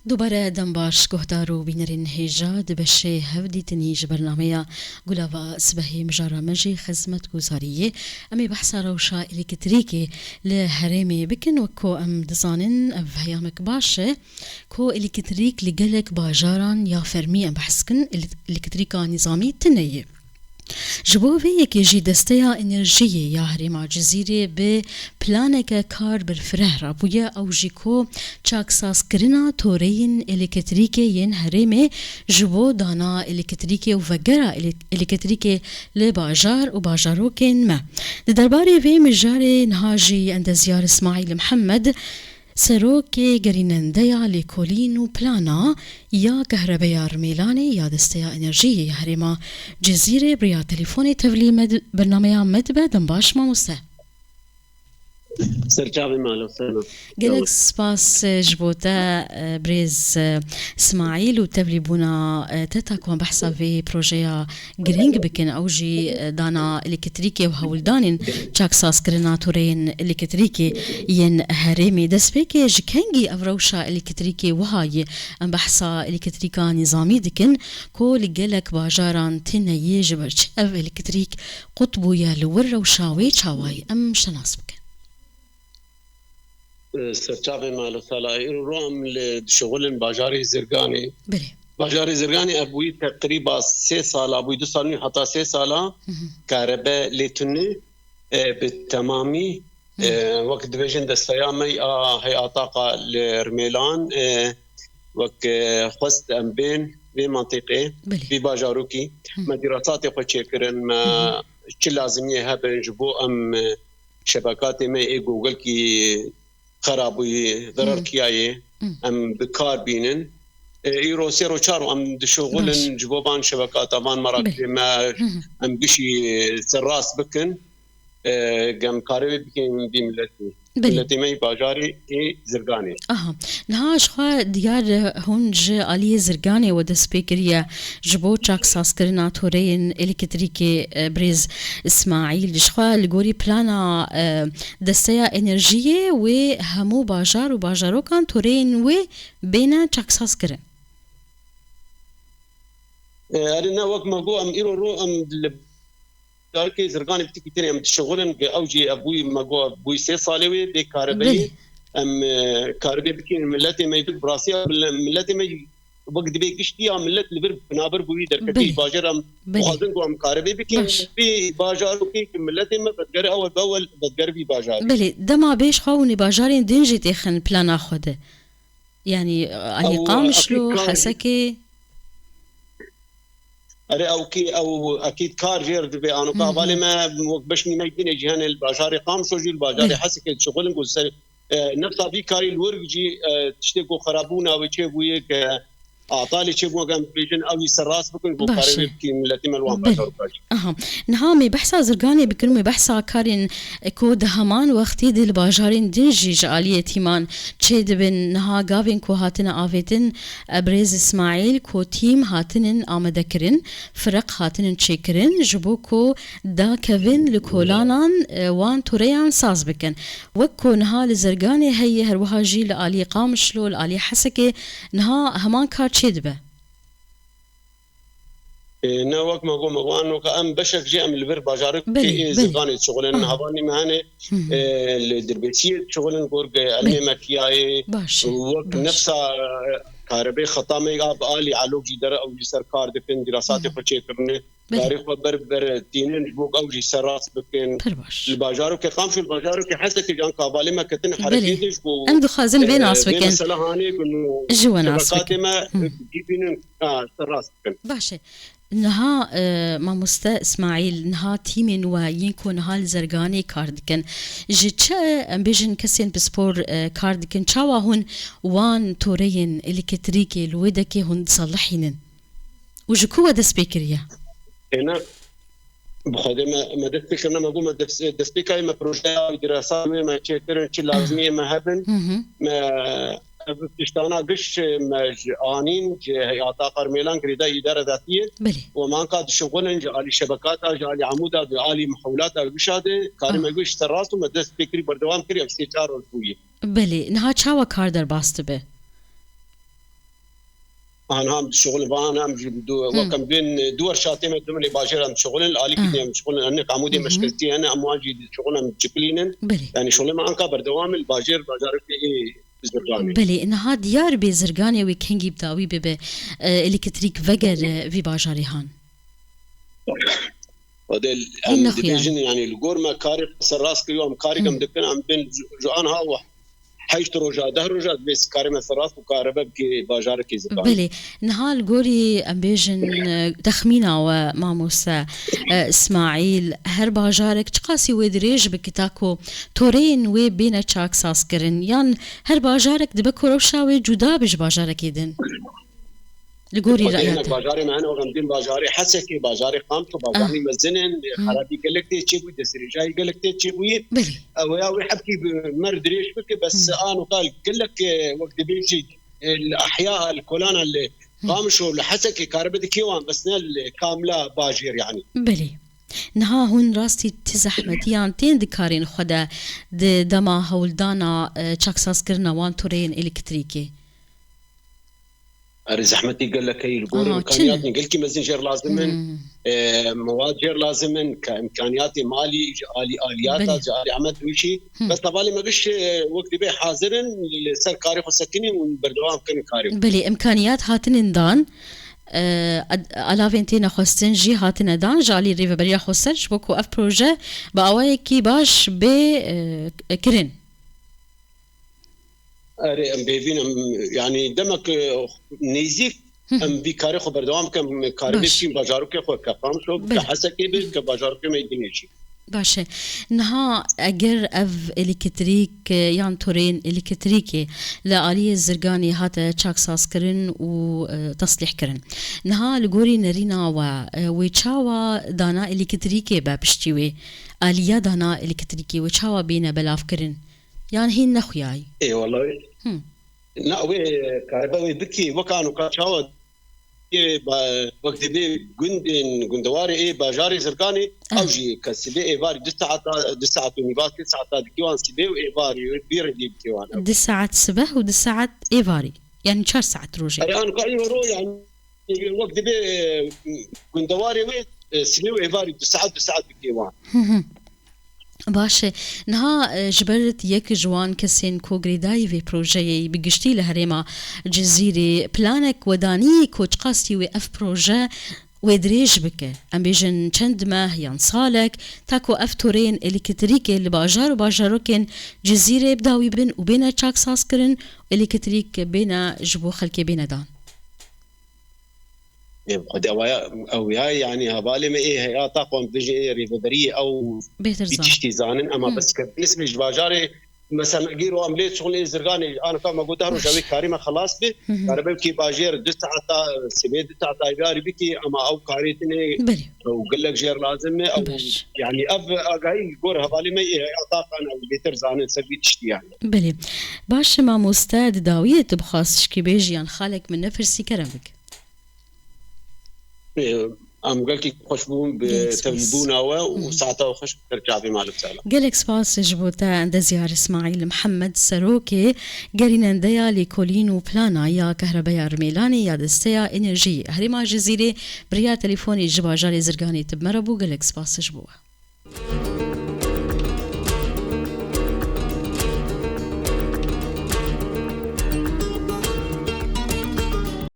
دوباره دنباش گهدارو بینرین هیجا دبشه هفدی تنیج برنامه گلاوا سبهی مجارا مجی خدمت گزاریه امی بحثا روشا الکتریکی لهرمی بکن وکو ام دزانن اف هیامک باشه کو الکتریک لگلک باجاران یا فرمی ام بحث کن الکتریکا نظامی تنیه جبو في يكي دستيا انرجيه يا هريما جزيره ببلانك كار بالفره رابويا او جيكو چاكساس كرنا تورين الكتريكي ين هريمي جبو دانا الكتريكي وفقرا الكتريكي لباجار وباجاروكين ما درباري في مجاري نهاجي عند زيار اسماعيل محمد سروكي گرینندیا لیکولین و پلانا یا كهرباء رميلاني یا دستيا انرژی هرما جزيرة بريا تليفوني تولي برنامج مدبه دنباش ما مسته سرچاوی مالو سلام گلک سپاس جبوتا بريز اسماعيل وتبلي بونا تتاكون بحثا في بروجيا جرينج بكن اوجي دانا الكتريكي وهولدانين چاكساس كرنا تورين الكتريكي ين هرمي دسبيكي جكنجي افروشا الكتريكي وهاي ام بحثا الكتريكا نظامي دكن كو لجلك باجاران تنيي جبرش اف الكتريك قطبو يا لور وشاوي شاواي ام شناس بكن سرچاوی مالو سلام روم لشغل باجاری زرگانی بله باجاری زرگانی ابوی تقریبا 3 سال ابوی 2 سال حتی 3 سال كهرباء لتني بالتمامي وقت ديفيجن دستيامي هي طاقه لرميلان وك خست ام بين في منطقه في باجاروكي ما دراسات يقشكرن ما كل لازميه هبن جبو ام شبكات ما جوجل كي خرابي ضرر كياي ام بكار بينن ايرو سيرو شارو ام دشغلن جبوبان شبكات امان مراكز ما ام بشي سراس بكن قام قاربي بكن بملتي التي مي باجاري اي زرقاني نهاش خوا ديار هونج علي زرقاني ود سبيكريا جبو چاكساس كرنا تورين الكتريكي بريز اسماعيل شخوا لغوري بلانا دستيا انرجيه و همو باجار و باجارو كان تورين و بين چاكساس كرن ارنا وقت ما جو ام ايرو رو ام داركي زرقاني بتيجي تاني ام تشغلن اوجي ابوي ما جو ابوي 6 صالوي دي كهربائي ام كهربائي بكين ملتي ما يفك براسيا ملتي ما وقت بيكشتي ملت اللي بنابر بوي دركتي باجرم وخازن جو ام كهربائي بكين في باجارو كي ملتي ما بتقري اول باول بتقري في باجار بلي دما بيش خاوني باجارين دنجي تخن بلان اخده يعني اني قامشلو حسكي اري او كي او اكيد كار غير دبي انا قابل ما بشني ما يدني جهان الباجاري قام سوجي الباجاري حسك شغل نقول نفطا بي كاري الورجي تشتكو خرابونا وشي بويك اعطالي شي بو قام بيجن او يسراس بكون بو كاري كي ملتي ملوان باجار نهامي بحثا زرقاني بكلمه بحثا كارين كو دهمان وقتي دل باجارين دنجي جاليه تيمان تشيد بن نها غابين كو هاتنا افيتن بريز اسماعيل كو تيم هاتنن امدكرن فرق هاتنن تشيكرن جبوكو دا كيفن لكولانان وان توريان ساز بكن وكو نها لزرقاني هي هروهاجي لالي قامشلو لالي حسكي نها همان كار تشيد به نوك ما قوم وانو كأم بشك جاء من البر باجارك كي زغاني شغلن هباني مهنه الدربيسيه شغلن قرق علمي مكياي وقت نفسها كهرباء خطامي اب الي علوجي در او سركار دكن دراسات فچه کرنے تاریخ بر تینن بوق او جي سراس بكن الباجارو كي قام في الباجارو كي حسك جان قابله ما كتن حركتش بو عنده خازن بين اسبكن مثلا هاني كنو جوانا اسبكن ما جيبين سراس بكن باشا نها ما مستا اسماعيل نها تيمين وينكو نها الزرقاني كاردكن جيتشا امبيجن كسين بسبور كاردكن تشاوا هون وان تورين الكتريكي الودكي هون صلحينن وجكوا دا سبيكريا هنا بخدم ما دسبيكرنا ما قوم دسبيكاي ما بروجا دراسات ما تشكرن تش لازميه ما هبن ما تشتانا قش آنين هي طاقة ميلان كريدا إدارة ذاتية وما كاد شغلن جالي شبكات جالي عمودات جالي محولات بشاده كارم يقولش تراس وما دست فكري بردوام كري أكسيتار والفوية بله نها چاوا کار در باست به أنا هم شغل بانا هم وكم بين دور شاتين دمني باجر هم شغل الآلي كده شغل أنك عمودي مشكلتي أنا أمواجي شغل هم تجبلينن يعني شغل ما أنك بردوام الباجر باجر في زرقاني بلي إنها ديار بزرقاني وكينجي بداوي بب إلكتريك فجر في باجري هان ودل أم دبيجن يعني الجور ما كاري سراس كيوم كاري كم دكنا عم بين جوان هوا حيش روجا ده روجا بس كاري ما سراس وكاربة بكي باجار كي زرقاني بلي نهال جوري أم بيجن تخمينا وماموسا إسماعيل هر باجارك تقاسي ودريج بكتاكو تورين وبين تشاك ساسكرن يان هر باجارك دبكو روشا وجودا بج باجارك يدن لقوري رأيك باجاري معنا وغمدين باجاري حسكي باجاري قامتو باجاري مزنن خرابي قلقتي تشيبوي دسري جاي قلقتي تشيبوي ويا حبكي مرد ريش بك بس أنا قال قلك وقت بيجي الأحياء الكولانا اللي قامشوا لحسكي كاربدي كيوان بس نال كاملة باجير يعني بلي نها هون راستي تزحمتيان تين دكارين خدا دما هولدانا تشاكساس كرنا وان تورين إلكتريكي زحمتي قال لك هي الجور امكانياتني قلت مازنجر لازمن مواد جير لازمن كامكانياتي مالي اليات جالي عملت وشي بس طبالي ما قش وقت بي حاضرن سر كاري خسكني وبردوام كان كاري بلي امكانيات هاتن دان الافينتينا خستنجي هاتن دان جالي ريفا بريا خسرش بوكو اف بروجي باواي كي باش بي كرين ام بيفين يعني دمك نيزيك ام بيكاري خبر دوام كم كاربيكي باجارو كي خو كفام شو بحسكي بك باجارو كي ما يدنيشي باشه نها اگر اف الكتريك يان تورين الكتريكي لآلية الزرقاني هاتا تشاكساس كرن وتصليح كرن نها لغوري نرينا ويتشاوا دانا الكتريكي بابشتيوي آلية دانا الكتريكي ويتشاوا بينا بلاف كرن يعني هي نخياي اي والله لا وي كارباوي بكي وكانوا كاتشاوا وقت بي جندواري اي باجاري زرقاني او جي كسبي اي باري دسعه ونيبات 9 دكيوان سبي واي باري بير دي دكيوان دسعه صبح ودسعه اي باري يعني 4 ساعات روجي انا قاعد رو يعني وقت بي جندواري وي سبي واي باري دسعه دكيوان باشه نها جبرت يك جوان كسين كوغريداي في بروجي بقشتي لهريما جزيري بلانك وداني كوش قاستي وف بروجي ودريج بك ام بيجن چند ماه يان صالك تاكو افتورين الكتريكي اللي باجاروكن جزيري بداوي بن وبينا تشاك ساسكرن الكتريك بينا جبو خلكي بينا دان او يعني هبالي ما ايه هي طاقم بيجي ريفبري او بتشتي زانن اما بس بالنسبه للباجاري مثلا اجيرو عمليه شغل زرقاني انا كما قلت له جاوي كريمه خلاص بي كربي باجير دسعه سبيد دسعه ايباري بكي اما او كاريتني وقال لك جير لازم او يعني اب اجاي غور هبالي ما ايه طاقه انا بيتر زانن سبي تشتي يعني بلي باش ما مستعد داويه بخاص كي بيجي عن خالك من نفرسي كرمك ام قلت خوشبون بتبونا وساعتها وخش ترجع في مالك سالا قالك سباس جبوتا عند زيار اسماعيل محمد سروكي قالينا نديا لكولين وبلانا يا كهرباء رميلاني يا دستيا انرجي هريما جزيري بريا تليفوني جبا جاري زرقاني تبمربو قالك سباس جبوها